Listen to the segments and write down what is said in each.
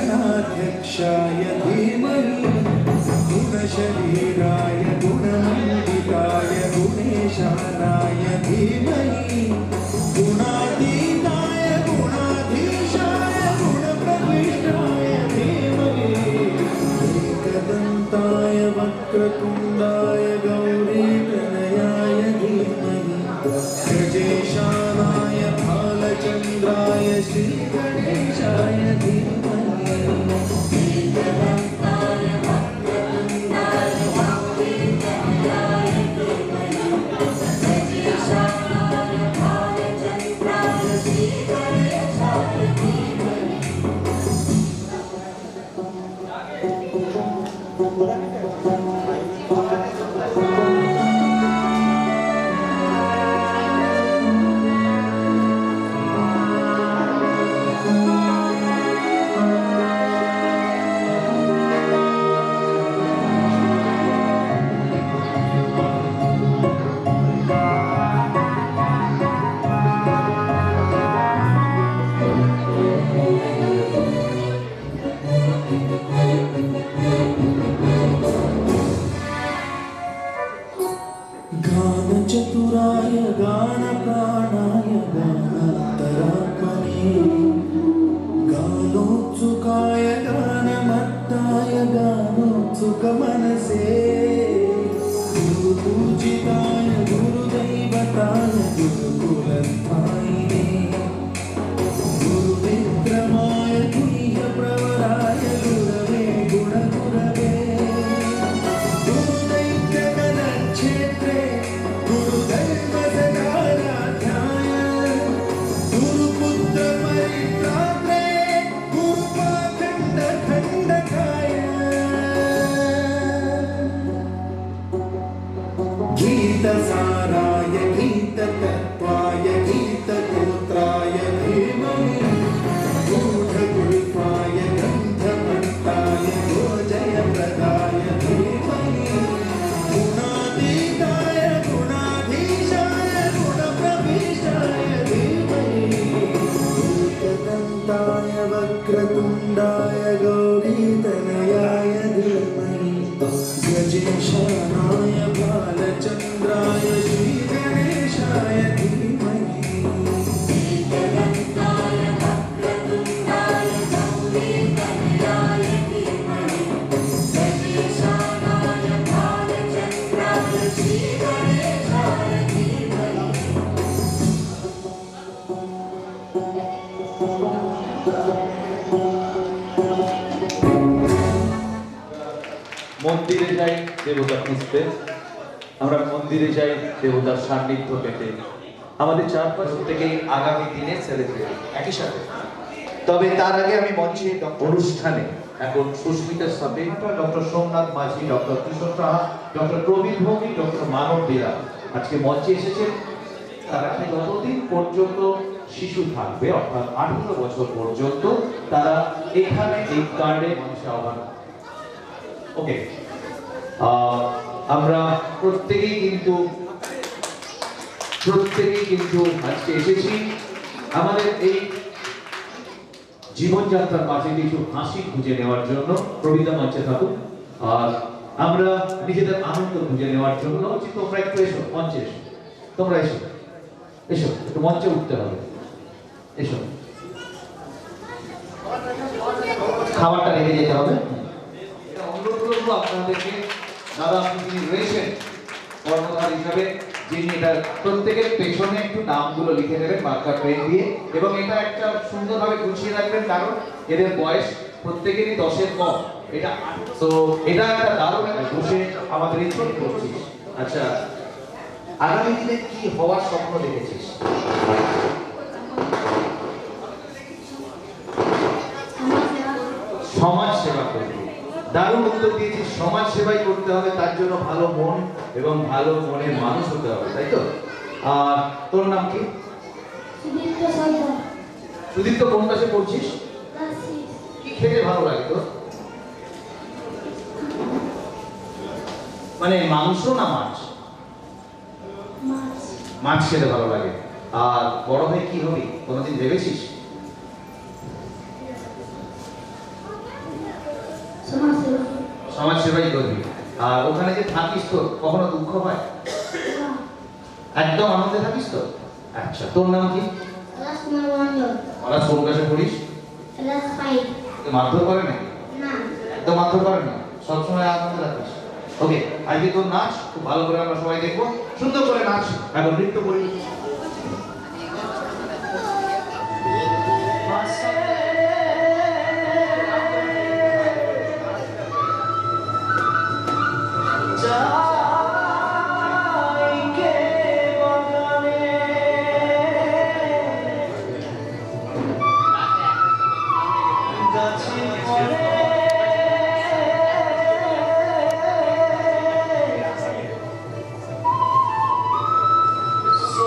गणाध्यक्षाय धीमहि गुणशरीराय गुणमण्डिताय गुणेशानाय धीमहि गुणातीताय गुणाधीशाय गुणप्रविष्टाय धीमहि एकदन्ताय वक्रतुण्डाय गौरीतनयाय धीमहि गजेशानाय भालचन्द्राय श्रीगणेशाय धीमहि गानचतुराय गानप्राणाय गानान्तरात्मने गानोत्सुकाय गानमत्ताय गानोत्सुकमनसे गुरुपूजिताय गुरुदैवताय गुरुकुलस्थायिने गुरुविक्रमाय गुह्यप्रवराय गुरवे गुणगुरवे गुरुदैत्यगणक्षेत्रे गुरुधर्मसदाराध्याय गुरुपुत्रपरित्रात्रे गुरुपाखण्डखण्डकाय गीतसाराय गीततत्त्वाय गीतगोत्राय धीमहि गूढगुल्फाय गन्धमन्ताय गोजयप्रदाय धीमहि गुणातीताय गुणाधीशाय गुणप्रविष्टाय धीमहि एकदन्ताय वक्रतुण्डाय गौरीतनयाय धीमहि गजेशानाय भालचन्द्राय श्रीगणेशाय धीमहि মন্দিরে যাই দেবতা খুঁজতে, আমরা মন্দিরে যাই দেবতার সান্নিধ্য পেতে। আমাদের চারপাশে থেকেই আগামী দিনের সেলিব্রেট একই সাথে। তবে তার আগে আমি মঞ্চে অনুষ্ঠানে এখন সুস্মিতার সাথে ডক্টর সোমনাথ মাঝি, ডক্টর কিশোর সাহা, ডক্টর প্রবীণ ভৌমিক, ডক্টর মানব বেরা আজকে মঞ্চে এসেছেন। তারা যতদিন পর্যন্ত শিশু থাকবে অর্থাৎ 18 বছর পর্যন্ত তারা এখানে এই কার্ডে মঞ্চে আহ্বান। ওকে, আমরা প্রত্যেকেই কিন্তু আজকে এসেছি আমাদের এই জীবনযাত্রার মাঝে কিছু হাসি খুঁজে নেওয়ার জন্য। প্রবিতা মঞ্চে থাকুন। আর আমরা নিজেদের আনন্দ খুঁজে নেওয়ার জন্য তোমরা একটু এসো, মঞ্চে এসো, তোমরা এসো এসো, একটু মঞ্চে উঠতে হবে, এসো। খাবারটা রেখে যেতে হবে। এটা অনুরোধ করবো আপনাদেরকে, দাদা আপনি যিনি রয়েছেন কর্মধার হিসাবে যিনি এটা প্রত্যেকের পেছনে একটু নামগুলো লিখে নেবেন মার্কার পেন দিয়ে, এবং এটা একটা সুন্দরভাবে গুছিয়ে রাখবেন, কারণ এদের বয়স প্রত্যেকেরই 10-এর কম। এটা তো এটা একটা দারুণ একটা বসে আমাদের এই ছোট করছিস। আচ্ছা, আগামী দিনে কি হওয়ার স্বপ্ন দেখেছিস? সমাজ সেবা করবি। দারুণ উত্তর দিয়েছিস, সমাজ সেবাই করতে হবে, তার জন্য ভালো মন এবং ভালো মনের মানুষ হতে হবে, তাই তো? আর তোর নাম কি? সুদীপ্ত সর্দার। সুদীপ্ত কোন ক্লাসে পড়ছিস? ক্লাস 6। কি খেতে ভালো লাগে তোর? মানে মাংস না মাছ? মাছ। মাছ খেতে ভালো লাগে। আর বড় হয়ে কি হবি কোনোদিন ভেবেছিস? সমাজসেবা। সমাজ সেবাই করবি। আর ওখানে যে থাকিস তোর কখনো দুঃখ হয়? একদম আনন্দে থাকিস তো? আচ্ছা, তোর নাম কি? রাজকুমার মন্ডল। ওরা কোন ক্লাসে পড়িস? ক্লাস 5। তোকে মারধর করে নাকি? না। একদম মারধর করে না, সবসময় আনন্দে রাখিস। ওকে, আজকে তোর নাচ খুব ভালো করে আমরা সবাই দেখবো। সুন্দর করে নাচ, এখন নৃত্য করি। So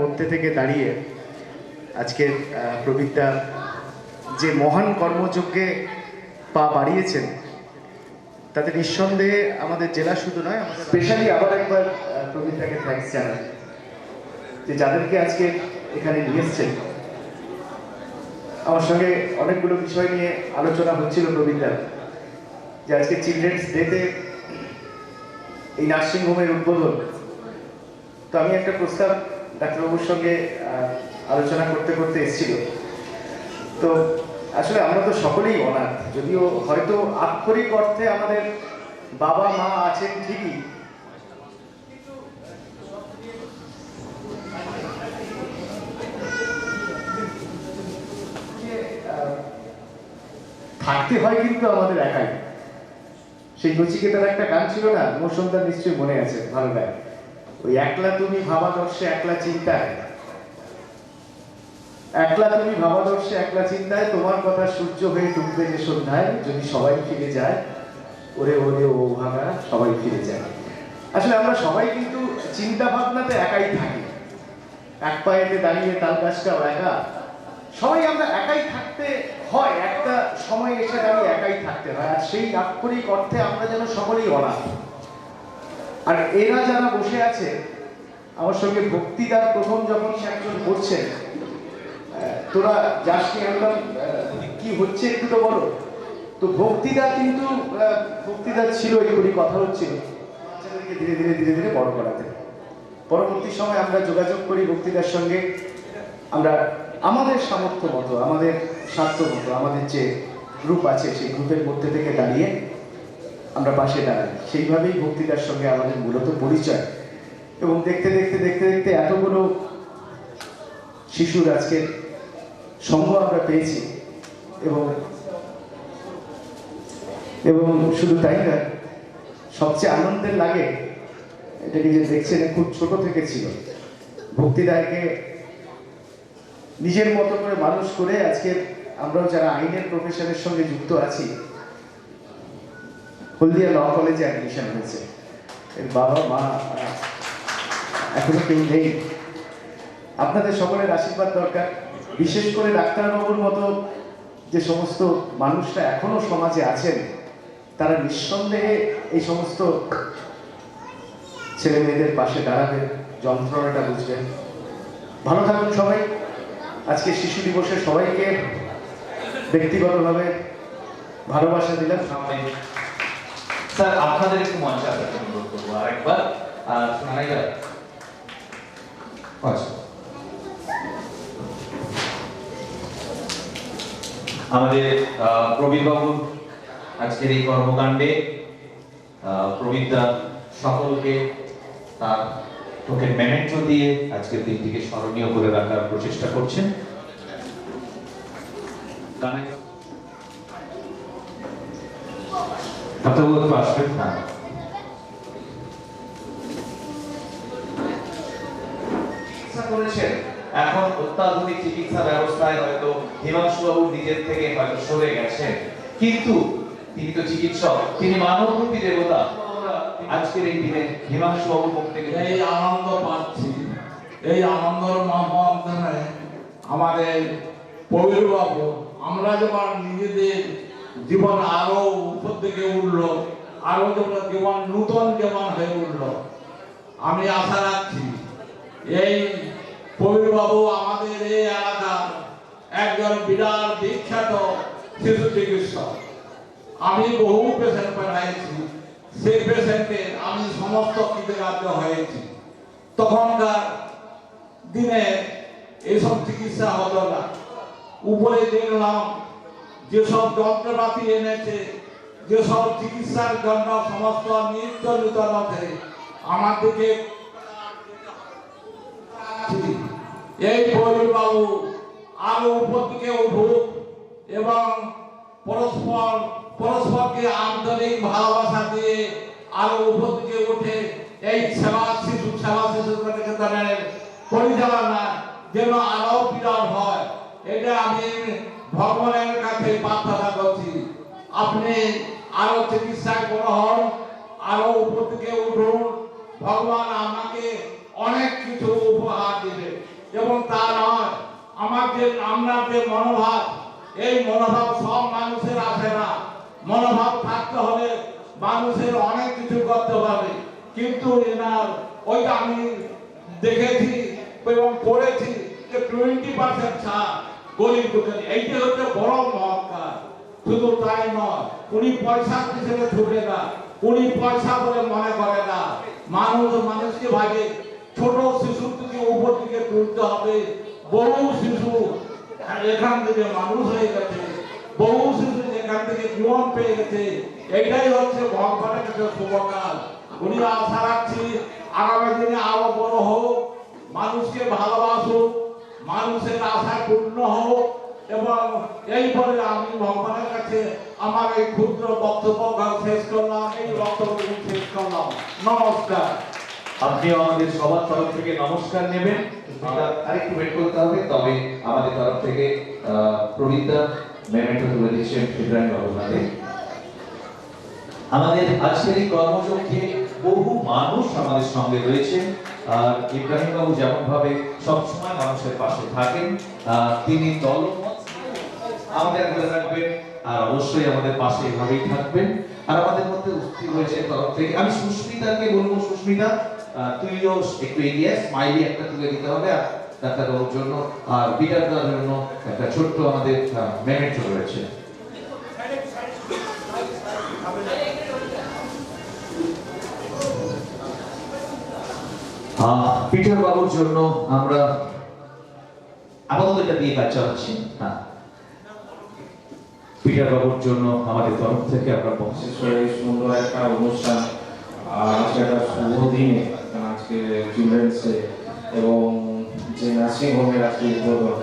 মধ্যে থেকে দাঁড়িয়ে আজকের প্রবীরদা যে মহান কর্মযজ্ঞে পা বাড়িয়েছেন তাতে নিঃসন্দেহে আমাদের জেলা শুধু নয়, স্পেশালি আবার একবার প্রবীরদাকে থ্যাঙ্কস জানাই যে যাদেরকে আজকে এখানে নিয়ে এসছেন। আমার সঙ্গে অনেকগুলো বিষয় নিয়ে আলোচনা হচ্ছিল প্রবীরদা, যে আজকে চিলড্রেন্স ডেতে এই নার্সিংহোমের উদ্বোধন। তো আমি একটা প্রস্তাব ডাক্তারবাবুর সঙ্গে আলোচনা করতে করতে এসেছিল। তো আসলে আমরা তো সকলেই অনাথ, যদিও হয়তো আক্ষরিক অর্থে আমাদের বাবা মা আছেন ঠিকই, থাকতে হয় কিন্তু আমাদের একাই। সেই নচিকেতার একটা গান ছিল না, মৌসুমদার নিশ্চয়ই মনে আছে, ভালো গায়, ওই একলা তুমি ভাবাদর্শে একলা চিন্তায়, একলা তুমি ভাবাদর্শে একলা চিন্তায়, তোমার কথা সূর্য হয়ে ডুববে যে সন্ধ্যায়, যদি সবাই ফিরে যায়, ওরে ওরে ও ভাগা সবাই ফিরে যায়। আসলে আমরা সবাই কিন্তু চিন্তা ভাবনাতে একাই থাকি, এক পায়েতে দাঁড়িয়ে তাল গাছটাও একা, সবাই আমরা একাই থাকতে হয়, একটা সময় এসে দাঁড়িয়ে একাই থাকতে হয়। আর সেই আক্ষরিক অর্থে আমরা যেন সকলেই অনাথ। আর এরা যারা বসে আছে আমার সঙ্গে, ভক্তিদার প্রথম যখন সে একজন বলছেন, তোরা যাস নি, একদম কি হচ্ছে একটু তো বলো। তো ভক্তিদা কিন্তু ভক্তিদা ছিল, এগুলি কথা হচ্ছিল বাচ্চাদেরকে ধীরে ধীরে ধীরে ধীরে বড় করাতে। পরবর্তী সময় আমরা যোগাযোগ করি ভক্তিদার সঙ্গে, আমরা আমাদের সামর্থ্য মতো, আমাদের স্বার্থ মতো, আমাদের যে গ্রুপ আছে সেই গ্রুপের মধ্যে থেকে দাঁড়িয়ে আমরা পাশে দাঁড়াই। সেইভাবেই ভক্তিদার সঙ্গে আমাদের মূলত পরিচয়। এবং দেখতে দেখতে দেখতে দেখতে এতগুলো শিশুর আজকের সঙ্গ আমরা পেয়েছি। এবং এবং শুধু তাই না, সবচেয়ে আনন্দের লাগে এটাকে যে দেখছেন, খুব ছোট থেকে ছিল, ভক্তিদাকে নিজের মতো করে মানুষ করে আজকে আমরাও যারা আইনের প্রফেশনের সঙ্গে যুক্ত আছি, হলদিয়া ল কলেজে অ্যাডমিশন হয়েছে। এর বাবা মা এখনো কেউ নেই। আপনাদের সকলের আশীর্বাদ দরকার, বিশেষ করে ডাক্তারবাবুর মতো যে সমস্ত মানুষরা এখনো সমাজে আছেন, তারা নিঃসন্দেহে এই সমস্ত ছেলে মেয়েদের পাশে দাঁড়াবেন, যন্ত্রণাটা বুঝবেন। ভালো থাকুন সবাই। আজকে শিশু দিবসে সবাইকে ব্যক্তিগতভাবে ভালোবাসা দিলাম। স্যার আপনাদের একটু মঞ্চে আসার অনুরোধ করবো আরেকবার। শোনাই যায়? আচ্ছা, আমাদের প্রবীর বাবুর আজকের এই কর্মকাণ্ডে প্রবীরদা সকলকে তার টোকেন মেমেন্টো দিয়ে আজকের দিনটিকে স্মরণীয় করে রাখার প্রচেষ্টা করছেন। আসবেন না, করেছেন এখন অত্যাধুনিক চিকিৎসা ব্যবস্থায় হয়তো হিমাংশু বাবু নিজের থেকে হয়তো সরে গেছেন, কিন্তু তিনি তো চিকিৎসক, তিনি মানবরূপী দেবতা। আজকের এই দিনে হিমাংশু বাবুর মুখ থেকে এই আনন্দ পাচ্ছি, এই আনন্দের মাধ্যমে আমাদের প্রবীর বাবু, আমরা যখন নিজেদের জীবন আরো উপর দিকে উঠলো, আরো যখন জীবন নূতন জীবন হয়ে উঠলো, আমি আশা রাখছি এই প্রবীর বাবু আমাদের এই এলাকার একজন বিরাট বিখ্যাত শিশু চিকিৎসক। আমি বহু পেশেন্ট পাঠাইছি, সেই পেশেন্টের আমি সমস্ত কৃতকার্য হয়েছি। তখনকার দিনে এইসব চিকিৎসা হতো না। উপরে দেখলাম যেসব যন্ত্রপাতি এনেছে, যেসব চিকিৎসার জন্য সমস্ত নিত্য নূতনতে আমার দিকে এই প্রবীর বাবু আরো উপর দিকে উঠুক এবং পরস্পরকে আন্তরিক ভালোবাসা দিয়ে আরো উপর দিকে উঠে এই শিশু প্রতিষ্ঠানের পরিচালনা যেন আরো বিরাট হয়, এটা আমি ভগবানের কাছে প্রার্থনা করছি। আপনি আরো চিকিৎসা গ্রহণ, আরো উপর দিকে উঠুন, ভগবান আমাকে অনেক কিছু উপহার দিবে। এবং তা নয়, আমরা যে মনোভাব, এই মনোভাব সব মানুষের আসে না। মনোভাব থাকতে হলে মানুষের অনেক কিছু করতে পারবে, কিন্তু এনার ওইটা আমি দেখেছি এবং পড়েছি যে 20% ছাড় গরিব দুঃখী, এইটা হচ্ছে বড় মহৎকার। শুধু তাই নয়, উনি পয়সা হিসেবে ছুটে না, উনি পয়সা বলে মনে করে না। মানুষকে ভাবে ছোট শিশু থেকে উপর দিকে তুলতে হবে। বহু শিশু এখান থেকে মানুষ হয়ে গেছে, বহু শিশু এখান থেকে জীবন পেয়ে গেছে। এটাই হচ্ছে ভগবানের কাছে শুভকাল। উনি আশা রাখছি আগামী দিনে আরো বড় হোক, মানুষকে ভালোবাসুক, মানুষের আশা পূর্ণ হোক। এবং এই বলে আমি ভগবানের কাছে আমার এই ক্ষুদ্র বক্তব্য শেষ করলাম, এই বক্তব্য শেষ করলাম। নমস্কার। আপনিও আমাদের সবার তরফ থেকে নমস্কার নেবেন। আরেকটু ওয়েট করতে হবে, তবে আমাদের তরফ থেকে প্রবীণদা মেমেন্টো তুলে দিচ্ছেন ইব্রাহিম বাবুর হাতে। আমাদের আজকের এই কর্মযজ্ঞে বহু মানুষ আমাদের সঙ্গে রয়েছেন। আর ইব্রাহিম বাবু যেমন ভাবে সবসময় মানুষের পাশে থাকেন, তিনি দলমত আমাদের করে রাখবেন, আর অবশ্যই আমাদের পাশে এভাবেই থাকবেন। আর আমাদের মধ্যে উপস্থিত হয়েছে তরফ থেকে আমি সুস্মিতাকে বলবো, সুস্মিতা তুইও একটু এগিয়ে স্মাইলি একটা তুলে দিতে হবে আর ডাক্তারবাবুর জন্য, আর বিটার দাদার জন্য একটা ছোট্ট আমাদের মেমেন্টো রয়েছে। পিটার বাবুর জন্য আমরা আপাতত এটা দিয়ে কাজ চালাচ্ছি। হ্যাঁ, পিটার বাবুর জন্য আমাদের তরফ থেকে আমরা সুন্দর একটা অনুষ্ঠান, আজকে একটা শুভ দিনে, আজকে চিলড্রেন্স ডে এবং যে নার্সিং হোমের আজকে উদ্বোধন,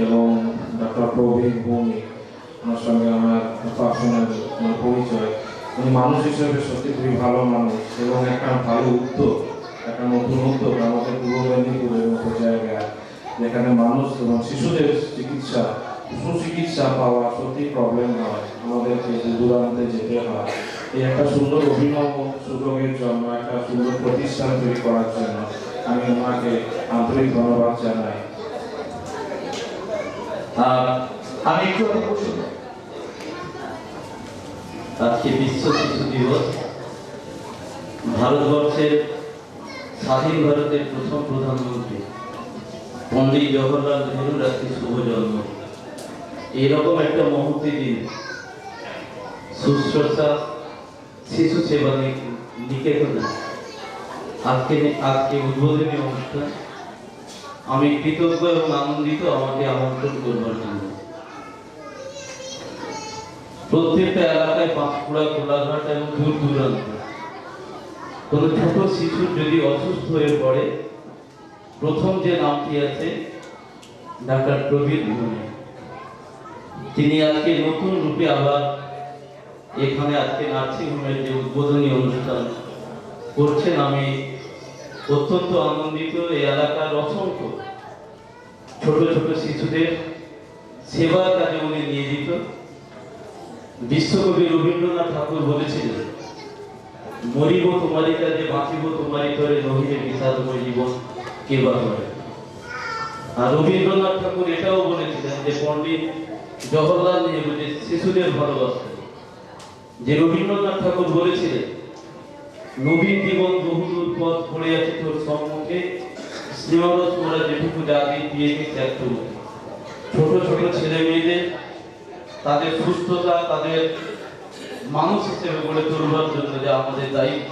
এবং ডক্টর প্রবীণ ভৌমিক, আমার সঙ্গে আমার পার্সোনাল পরিচয়। উনি মানুষ হিসেবে সত্যি খুবই ভালো মানুষ এবং একটা ভালো উদ্যোগ, একটা নতুন উদ্যোগ আমাদের পূর্ব মেদিনীপুরের মতো জায়গায়, যেখানে মানুষ এবং শিশুদের চিকিৎসা, সুচিকিৎসা পাওয়া সত্যি প্রবলেম হয়, আমাদেরকে দূরান্তে যেতে হয়। এই একটা সুন্দর অভিনব সুযোগের জন্য, একটা সুন্দর প্রতিষ্ঠান তৈরি করার জন্য আমি ওনাকে আন্তরিক ধন্যবাদ জানাই। আমি একটু আজকে বিশ্ব শিশু দিবস। ভারতবর্ষের স্বাধীন ভারতের প্রথম প্রধানমন্ত্রী পণ্ডিত জওহরলাল নেহরুর আজকে শুভ জন্ম। এরকম একটা মুহূর্তে দিন সুশ্রুষা শিশু সেবা নিকেতনে আজকে উদ্বোধনী অনুষ্ঠান। আমি কৃতজ্ঞ এবং আনন্দিত আমাকে আমন্ত্রণ করবার জন্য। প্রত্যেকটা এলাকায় পাঁশকুড়া, কোলাঘাট এবং দূর দূরান্ত কোনো ছোট শিশু যদি অসুস্থ হয়ে পড়ে, প্রথম যে নামটি আছে ডাক্তার প্রবীণ ভৌমিক। তিনি আজকে নতুন রূপে আবার এখানে আজকে নার্সিং হোমের যে উদ্বোধনী অনুষ্ঠান করছেন। আমি অত্যন্ত আনন্দিত। এই এলাকার অসংখ্য ছোট ছোট শিশুদের সেবার কাজে উনি নিয়োজিত। বিশ্বকবি রবীন্দ্রনাথ ঠাকুর বলেছিলেন, মরিব তোমারি কাজে বাঁচিব তোমারি তরে, নহিলে বিষাদময় জীবন কে বা করে। আর রবীন্দ্রনাথ ঠাকুর এটাও বলেছিলেন যে পণ্ডিত জওহরলাল নেহরু যে শিশুদের ভালোবাসতেন, যে রবীন্দ্রনাথ ঠাকুর বলেছিলেন, নবীন জীবন বহুদূর পথ পড়ে আছে তোর সম্মুখে, স্নেহরস মোরা যেটুকু জাগে দিয়ে গেছে একটু। ছোট ছোট ছেলে মেয়েদের তাদের সুস্থতা, তাদের মানুষ হিসেবে গড়ে তোলবার জন্য যে আমাদের দায়িত্ব,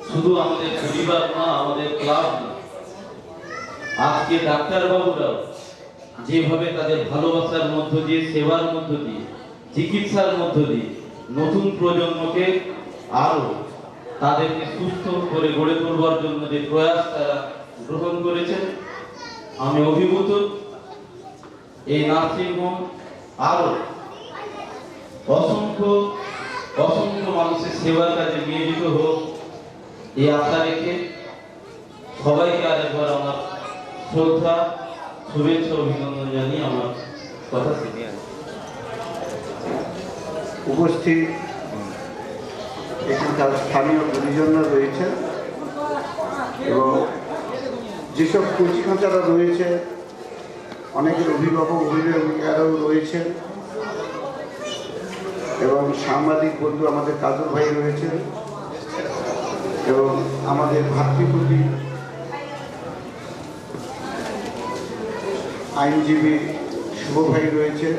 শুধু আমাদের পরিবার না, আমাদের ক্লাব না, আজকে ডাক্তারবাবুরাও যেভাবে তাদের ভালোবাসার মধ্য দিয়ে, সেবার মধ্য দিয়ে, চিকিৎসার মধ্য দিয়ে নতুন প্রজন্মকে আরো তাদেরকে সুস্থ করে গড়ে তোলবার জন্য যে প্রয়াস তারা গ্রহণ করেছেন, আমি অভিভূত। এই নার্সিং হোম আরো অসংখ্য অসংখ্য মানুষের সেবার কাজে নিয়োজিত হোক, এই আশা রেখে সবাইকে আরেকবার আমার শ্রদ্ধা, শুভেচ্ছা, অভিনন্দন জানিয়ে আমার কথা শিখে উপস্থিত এখানকার স্থানীয় গুরুজনরা রয়েছেন এবং যেসব কচি খাঁচারা রয়েছে, অনেকের অভিভাবক অভিভাবিকারাও রয়েছেন এবং সাংবাদিক বন্ধু আমাদের কাজল ভাই রয়েছেন এবং আমাদের ভাতৃপ্রতি আইনজীবী শুভ ভাই রয়েছে।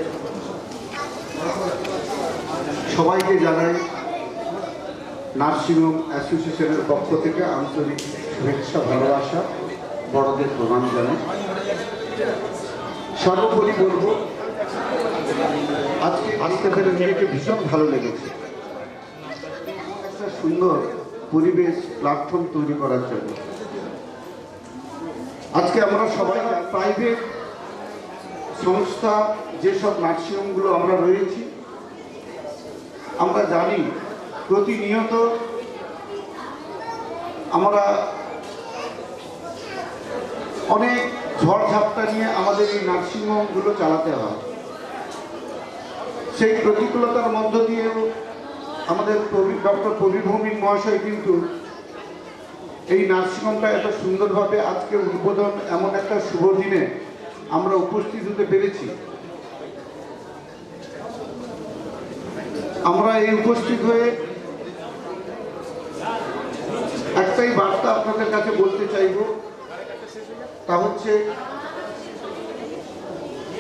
সবাইকে জানাই নার্সিংহোম অ্যাসোসিয়েশনের পক্ষ থেকে আন্তরিক শুভেচ্ছা, ভালোবাসা, বড়দের প্রণাম জানাই। সর্বোপরি বলবো, আজকে আসতে পেরে নিজেকে ভীষণ ভালো লেগেছে। একটা সুন্দর পরিবেশ প্ল্যাটফর্ম তৈরি করার জন্য আজকে আমরা সবাই প্রাইভেট সংস্থা যেসব নার্সিংহোমগুলো আমরা রয়েছি, আমরা জানি প্রতিনিয়ত আমরা অনেক ঝড়ঝাপটা নিয়ে আমাদের এই নার্সিংহোমগুলো চালাতে হয়। সেই প্রতিকূলতার মধ্য দিয়েও আমাদের ডক্টর প্রবীর ভৌমিক মহাশয় কিন্তু এই নার্সিংহোমটা এত সুন্দরভাবে আজকে উদ্বোধন, এমন একটা শুভ দিনে আমরা উপস্থিত হতে পেরেছি। আমরা এই উপস্থিত হয়ে একটাই বার্তা আপনাদের কাছে বলতে চাইব, তা হচ্ছে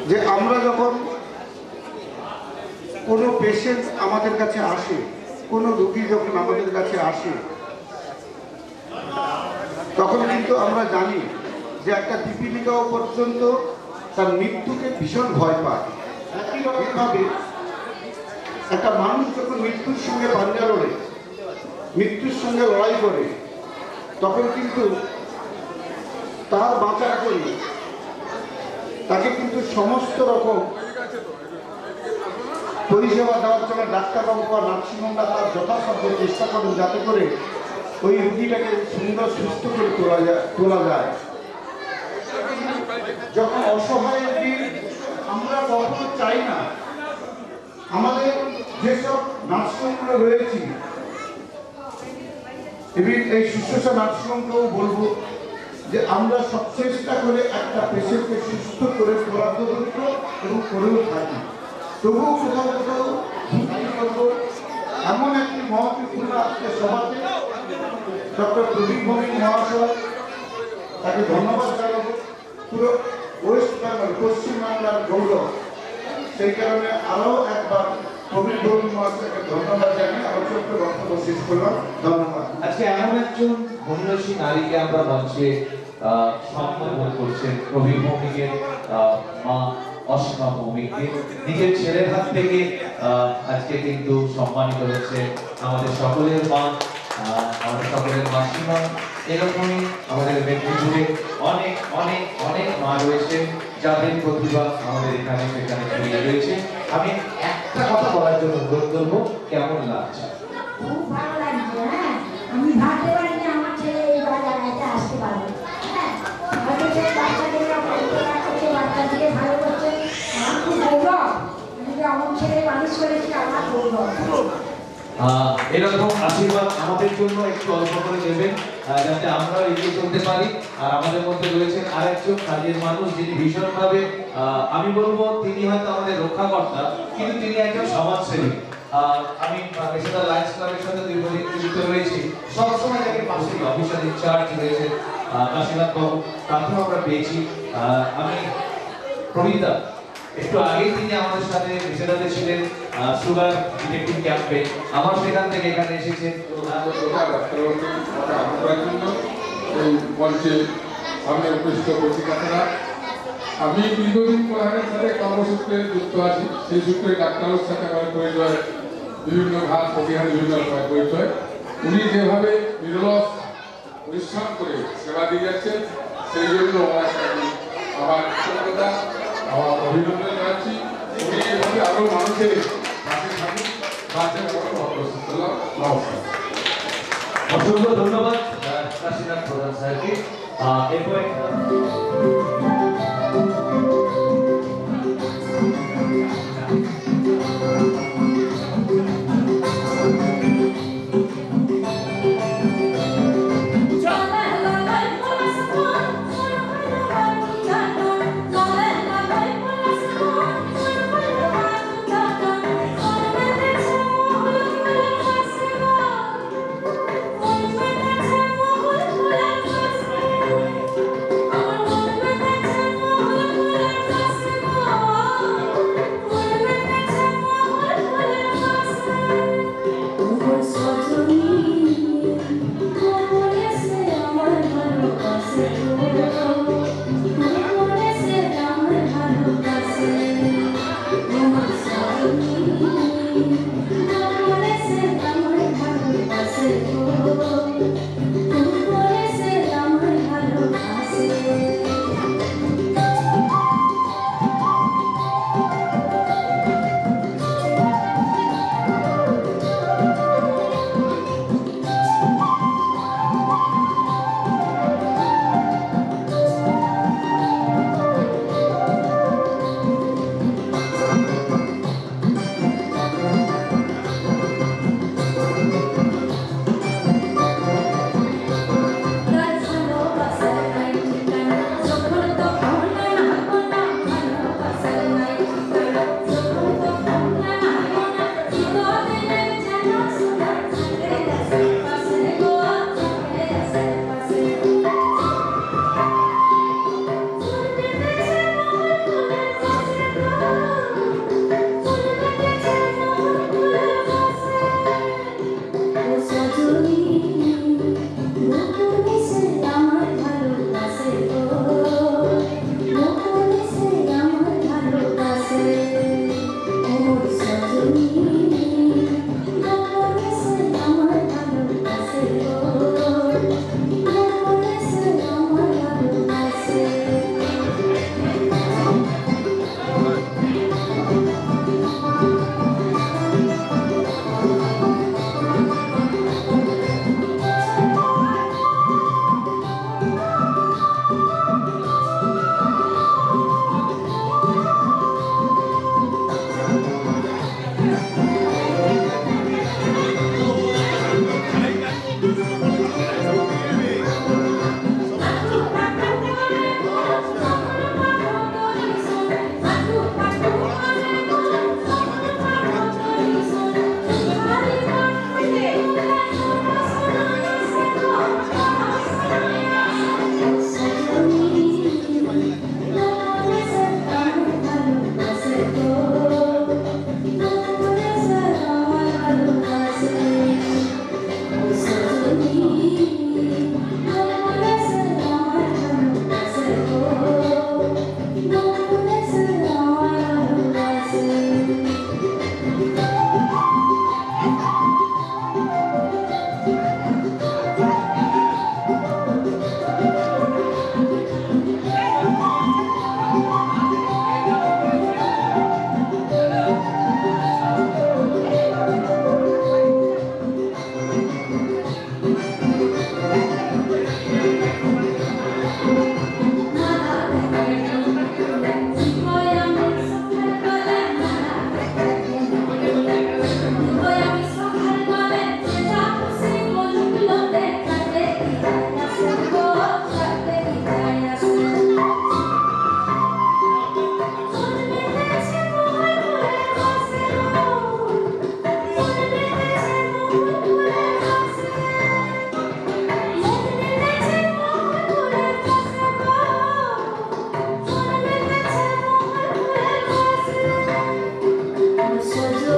যে আমরা যখন কোনো পেশেন্ট আমাদের কাছে আসে, কোনো রোগী যখন আমাদের কাছে আসে, তখন কিন্তু আমরা জানি যে একটা পিপিলিকাও পর্যন্ত তার মৃত্যুকে ভীষণ ভয় পায়। একই রকমভাবে একটা মানুষ যখন মৃত্যুর সঙ্গে পাঞ্জা লড়ে, মৃত্যুর সঙ্গে লড়াই করে, তখন কিন্তু তার বাঁচার জন্য তাকে কিন্তু সমস্ত রকম পরিষেবা দেওয়ার জন্য ডাক্তারবাবু বা নার্সিংহোমরা তার যথাসাধ্য চেষ্টা করেন যাতে করে ওই রুগীটাকে সুন্দর সুস্থ করে তোলা যায়। যখন অসহায় দিন আমরা কখনো চাই না, আমাদের যেসব নার্সিংহোমগুলো রয়েছে এবং এই শুশ্রূষা নার্সিংহোমকেও বলবো যে আমরা সব চেষ্টা করে একটা পেশেন্টকে সুস্থ করে তোলার দরিদ্র এবং করেও থাকি। তবুও কোথাও কোথাও করবো এমন একটি মহত্বপূর্ণ আজকে সভাতে ডক্টর প্রদীপ ভৌমিক মহাশয়, তাকে ধন্যবাদ জানাবো। পুরো ওয়েস্ট বেঙ্গল, পশ্চিমবাংলার গৌরব, সেই কারণে আরও একবার প্রদীপ ভৌমিক মহাশয়কে ধন্যবাদ জানিয়ে আলোচনাকে বক্তব্য শেষ করলাম। ধন্যবাদ। আজকে এমন একজন মহিষী নারীকে আমরা মঞ্চে সম্মান করছেন, প্রবীর ভৌমিকের মা অসীমা ভৌমিককে নিজের ছেলের হাত থেকে আজকে কিন্তু সম্মানিত হচ্ছে আমাদের সকলের মা, আমাদের সকলের মাসিমা। এরকমই আমাদের মেদিনীপুরে অনেক অনেক অনেক মা রয়েছে যাদের প্রতিভা আমাদের এখানে সেখানে ছড়িয়ে রয়েছে। আমি একটা কথা বলার জন্য অনুরোধ করবো, কেমন লাগছে? খুব ভালো লাগছে। হ্যাঁ, আমি ভাবতে পারিনি আমার ছেলে এই বাজারে আসতে পারবে। হ্যাঁ, হয়তো সেই বাচ্চাদেরকে বাচ্চা দিয়ে ভালো করছে, আমার খুব গৌরব। আমি যে আমার ছেলে মানুষ করেছি, আমার গৌরব। এরকম আশীর্বাদ আমাদের জন্য একটু অল্প করে দেবেন যাতে আমরা এগিয়ে চলতে পারি। আর আমাদের মধ্যে রয়েছেন আরেকজন কাজের মানুষ যিনি ভীষণভাবে, আমি বলবো তিনি হয়তো আমাদের রক্ষাকর্তা, কিন্তু তিনি একজন সমাজসেবী। আমি পেশাদার লায়ন্স ক্লাবের সাথে দীর্ঘদিন যুক্ত রয়েছি, সবসময় তাকে পাশে অফিসার ইনচার্জ রয়েছে কাশীনাথ বাবু, তাকেও আমরা পেয়েছি। আমি প্রবীরদা, একটু আগেই তিনি আমাদের সাথে পেশাদারে ছিলেন সুগার ডিটেকটিভ ক্যাম্পে, আমার সেখান থেকে এখানে এসেছেন। এই মঞ্চে সামনে উপস্থিত পত্রিকারা, আমি দীর্ঘদিন প্রধানের সাথে কর্মসূত্রে যুক্ত আছি। সেই সূত্রে ডাক্তারের সাথে আমার পরিচয়, বিভিন্ন ঘাট প্রতিহার বিভিন্ন পরিচয়। উনি যেভাবে নিরলস পরিশ্রম করে সেবা দিয়ে যাচ্ছেন, সেই জন্য আমার কৃতজ্ঞতা, আমার অভিনন্দন জানাচ্ছি। উনি এভাবে আরও মানুষের পাশে থাকুন, বাচ্চার নমস্কার। অসংখ্য ধন্যবাদ কাশীনাথ প্রধান স্যারকে। এরপরে Jangan lalai masa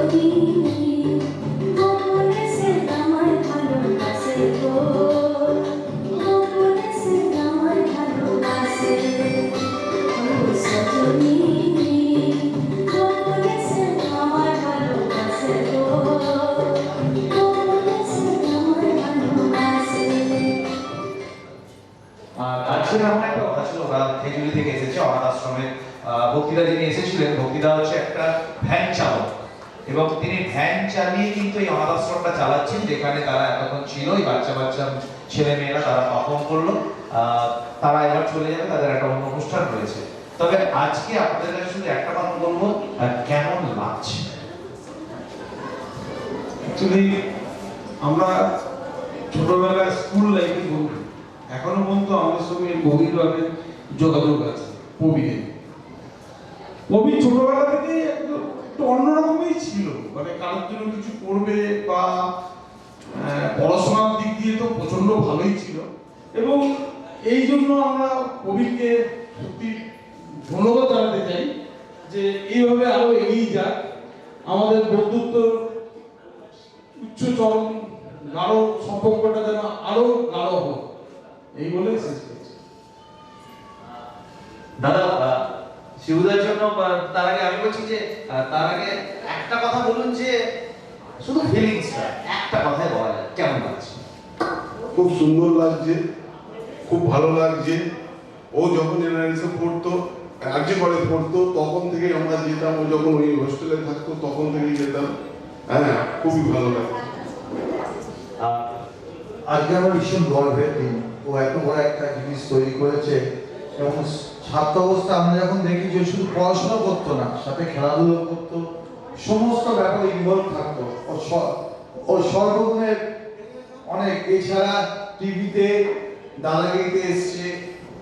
আজকে আমার একটা কথা ছিল, ওরা খেজুরি থেকে এসেছে অনাথ আশ্রমের ভক্তিদা যিনি এসেছিলেন, ভক্তিদা হচ্ছে একটা ভ্যান চালক এবং তিনি ভ্যান চালিয়ে কিন্তু এই অনাথ আশ্রমটা চালাচ্ছেন, যেখানে তারা এতক্ষণ ছিল। এই বাচ্চা বাচ্চা ছেলে মেয়েরা তারা পারফর্ম করলো, তারা এবার চলে যাবে, তাদের একটা অন্য অনুষ্ঠান রয়েছে। তবে আজকে আপনাদের কাছে শুধু একটা কথা বলবো, কেমন লাগছে? অ্যাকচুয়ালি আমরা ছোটবেলায় স্কুল লাইফে বন্ধু, এখনো পর্যন্ত আমাদের সঙ্গে গভীরভাবে যোগাযোগ আছে। কবি ছোটবেলা থেকে একটু অন্যরকমই ছিল, মানে কারোর জন্য কিছু করবে বা পড়াশোনার দিক দিয়ে তো প্রচন্ড ভালোই ছিল, এবং এই জন্য আমরা কবিকে সত্যি ধন্যবাদ জানাতে চাই যে এইভাবে আরো এগিয়ে যাক, আমাদের বন্ধুত্ব উচ্চ চরম গাঢ় সম্পর্কটা যেন আরো গাঢ় হোক, এই বলে শেষ করছি। দাদা শিবুদার জন্য তার আগে আমি বলছি যে তার আগে একটা কথা বলুন, যে শুধু ফিলিংসটা একটা কথায় বলা যায়, কেমন লাগছে? খুব সুন্দর লাগছে, খুব ভালো লাগছে। ও যখন জেনারেশন পড়তো, আর্জি করে পড়তো, তখন থেকেই আমরা যেতাম। ও যখন ওই হোস্টেলে থাকতো তখন থেকেই যেতাম। হ্যাঁ, খুবই ভালো লাগছে। আজকে আমার ভীষণ গর্বের দিন। ও এত বড় একটা জিনিস তৈরি করেছে, এবং ছাত্র অবস্থা আমরা যখন দেখি যে শুধু পড়াশোনা করতো না, সাথে খেলাধুলো করতো, সমস্ত ব্যাপারে ইনভলভ থাকতো। ও সর্বগুণে অনেক, এছাড়া টিভিতে দাদাগিরিতে এসছে।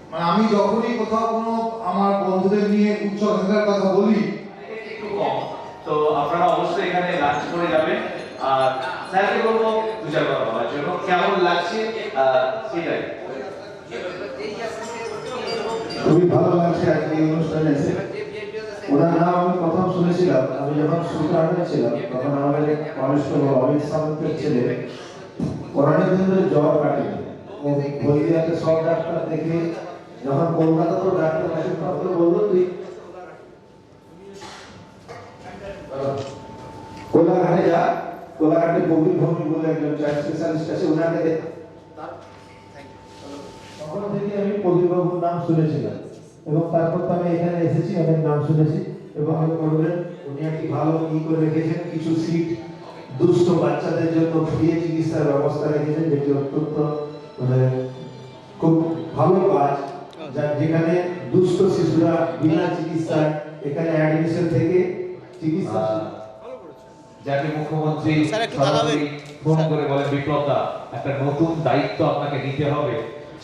মানে আমি যখনই কোথাও কোনো আমার বন্ধুদের নিয়ে উচ্চাকাঙ্ক্ষার কথা বলি, একটু কম, তো আপনারা অবশ্যই এখানে লাঞ্চ করে যাবেন। আর স্যারকে বলবো দু চার কথা বলার জন্য, কেমন লাগছে সেটাই। খুবই ভালো লাগছে আজকে এই অনুষ্ঠানে এসে। ওনার নাম আমি প্রথম শুনেছিলাম, আমি যখন সুলতানে ছিলাম, তখন আমাদের কনিষ্ঠ অমিত সামন্তের ছেলে অনেকদিন ধরে জ্বর কাটেনি। ও হলদিয়াতে সব ডাক্তার দেখে, যখন কলকাতা তো ডাক্তার ওষুধপত্র বললো, তুই কোলাঘাটে যা, কোলাঘাটে কবির ভূমি বলে একজন চাইল্ড স্পেশালিস্ট আছে, ওনাকে দেখ। তখন থেকে আমি কবিরবাবুর নাম শুনেছিলাম, এবং তারপর তো আমি এখানে এসেছি, অনেক নাম শুনেছি, এবং আমি বলবেন উনি একটি ভালো ই করে রেখেছেন, কিছু সিট দুস্থ বাচ্চাদের জন্য ফ্রি চিকিৎসার ব্যবস্থা রেখেছেন, যেটি অত্যন্ত মানে খুব ভালো কাজ, যেখানে দুস্থ শিশুরা বিনা চিকিৎসায় এখানে অ্যাডমিশন থেকে চিকিৎসা। যাকে মুখ্যমন্ত্রী সরাসরি ফোন করে বলেন, বিপ্লব দা একটা নতুন দায়িত্ব আপনাকে নিতে হবে,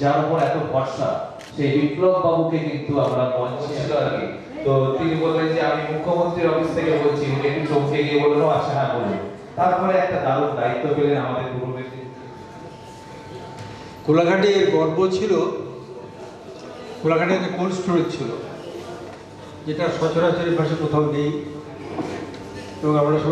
যার উপর এত ভরসা, সেই বিপ্লব বাবুকে কিন্তু আমরা মঞ্চে ছিল আর কি। তো তিনি বললেন যে আমি মুখ্যমন্ত্রীর অফিস থেকে বলছি, উনি একটু চমকে গিয়ে বললো আচ্ছা হ্যাঁ বলুন। তারপরে একটা দারুণ দায়িত্ব পেলেন আমাদের পূর্ব মেদিনীপুর। কোলাঘাটে গর্ব ছিল, কোলাঘাটে একটা কোল্ড স্টোরেজ ছিল, যেটা সচরাচর পাশে কোথাও নেই, এবং আমরা সবাই